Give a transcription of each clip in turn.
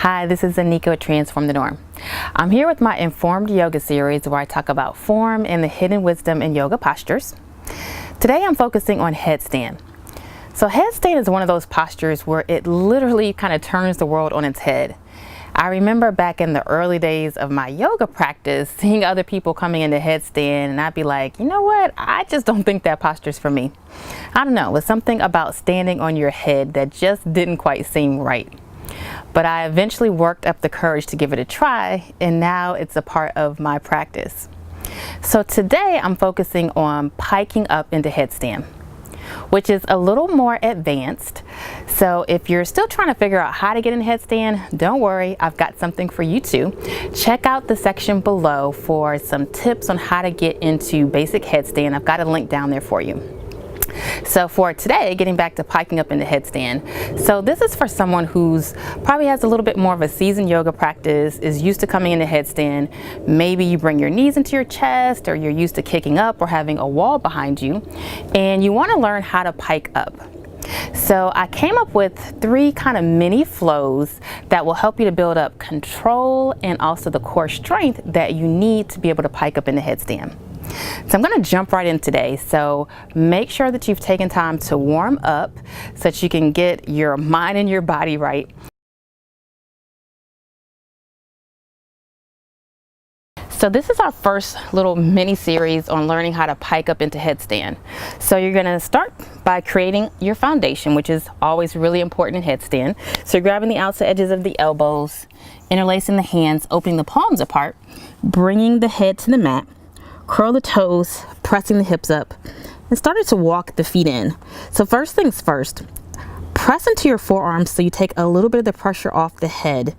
Hi, this is Anika with Transform the Norm. I'm here with my Informed Yoga series where I talk about form and the hidden wisdom in yoga postures. Today I'm focusing on headstand. So headstand is one of those postures where it literally kind of turns the world on its head. I remember back in the early days of my yoga practice, seeing other people coming into headstand and I'd be like, you know what, I just don't think that posture's for me. I don't know, it was something about standing on your head that just didn't quite seem right. But I eventually worked up the courage to give it a try, and now it's a part of my practice. So today I'm focusing on piking up into headstand, which is a little more advanced. So if you're still trying to figure out how to get in headstand, don't worry, I've got something for you too. Check out the section below for some tips on how to get into basic headstand. I've got a link down there for you. So for today, getting back to piking up into headstand. So this is for someone who's probably has a little bit more of a seasoned yoga practice, is used to coming into headstand. Maybe you bring your knees into your chest, or you're used to kicking up or having a wall behind you, and you want to learn how to pike up. So I came up with 3 kind of mini flows that will help you to build up control and also the core strength that you need to be able to pike up into headstand. So I'm going to jump right in today. So make sure that you've taken time to warm up so that you can get your mind and your body right. So this is our first little mini series on learning how to pike up into headstand. So you're going to start by creating your foundation, which is always really important in headstand. So you're grabbing the outside edges of the elbows, interlacing the hands, opening the palms apart, bringing the head to the mat. Curl the toes, pressing the hips up, and starting to walk the feet in. So first things first, press into your forearms so you take a little bit of the pressure off the head.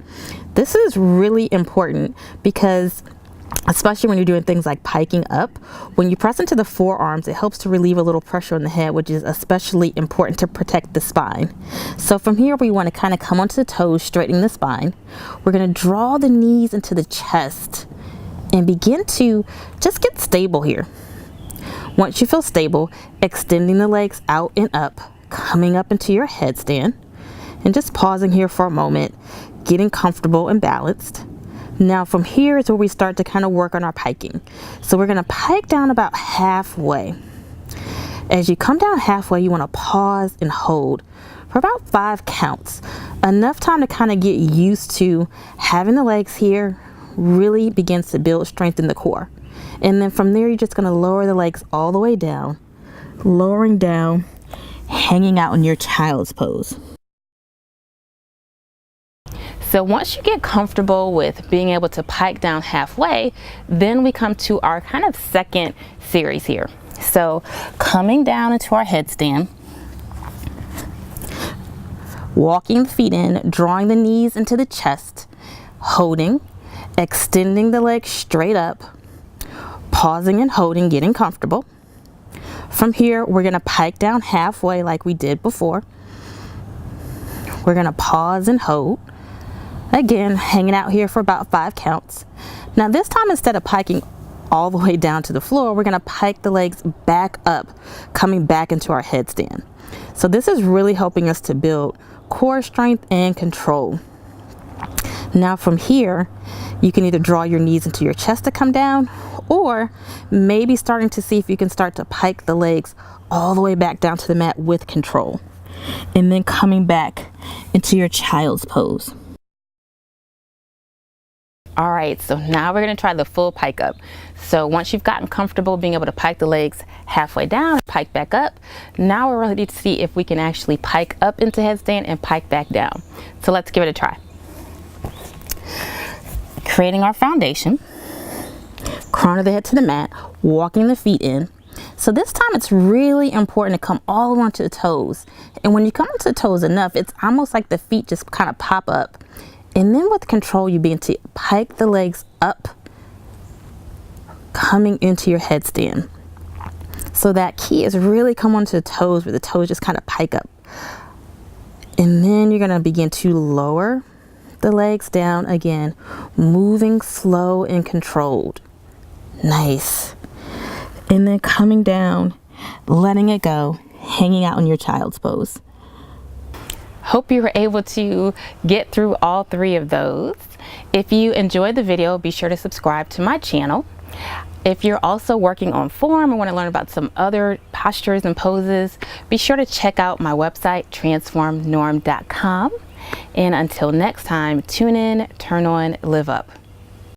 This is really important because especially when you're doing things like piking up, when you press into the forearms, it helps to relieve a little pressure on the head, which is especially important to protect the spine. So from here, we want to kind of come onto the toes, straightening the spine. We're going to draw the knees into the chest and begin to just get stable here. Once you feel stable, extending the legs out and up, coming up into your headstand, and just pausing here for a moment, getting comfortable and balanced. Now from here is where we start to kind of work on our piking. So we're going to pike down about halfway. As you come down halfway, you want to pause and hold for about 5 counts. Enough time to kind of get used to having the legs here really begins to build strength in the core. And then from there, you're just going to lower the legs all the way down, lowering down, hanging out in your child's pose. So once you get comfortable with being able to pike down halfway, then we come to our kind of second series here. So coming down into our headstand, walking the feet in, drawing the knees into the chest, holding, extending the legs straight up, pausing and holding, getting comfortable. From here, we're going to pike down halfway like we did before. We're going to pause and hold. Again, hanging out here for about 5 counts. Now this time, instead of piking all the way down to the floor, we're going to pike the legs back up, coming back into our headstand. So this is really helping us to build core strength and control. Now from here, you can either draw your knees into your chest to come down, or maybe starting to see if you can start to pike the legs all the way back down to the mat with control. And then coming back into your child's pose. All right, so now we're going to try the full pike up. So once you've gotten comfortable being able to pike the legs halfway down, pike back up, now we're ready to see if we can actually pike up into headstand and pike back down. So let's give it a try. Creating our foundation, crown of the head to the mat, walking the feet in. So this time it's really important to come all the way onto the toes. And when you come onto the toes enough, it's almost like the feet just kind of pop up. And then with control, you begin to pike the legs up, coming into your headstand. So that key is really come onto the toes, where the toes just kind of pike up. And then you're going to begin to lower the legs down again, moving slow and controlled. Nice. And then coming down, letting it go, hanging out in your child's pose. Hope you were able to get through all 3 of those. If you enjoyed the video, be sure to subscribe to my channel. If you're also working on form and want to learn about some other postures and poses, be sure to check out my website, transformnorm.com. And until next time, tune in, turn on, live up.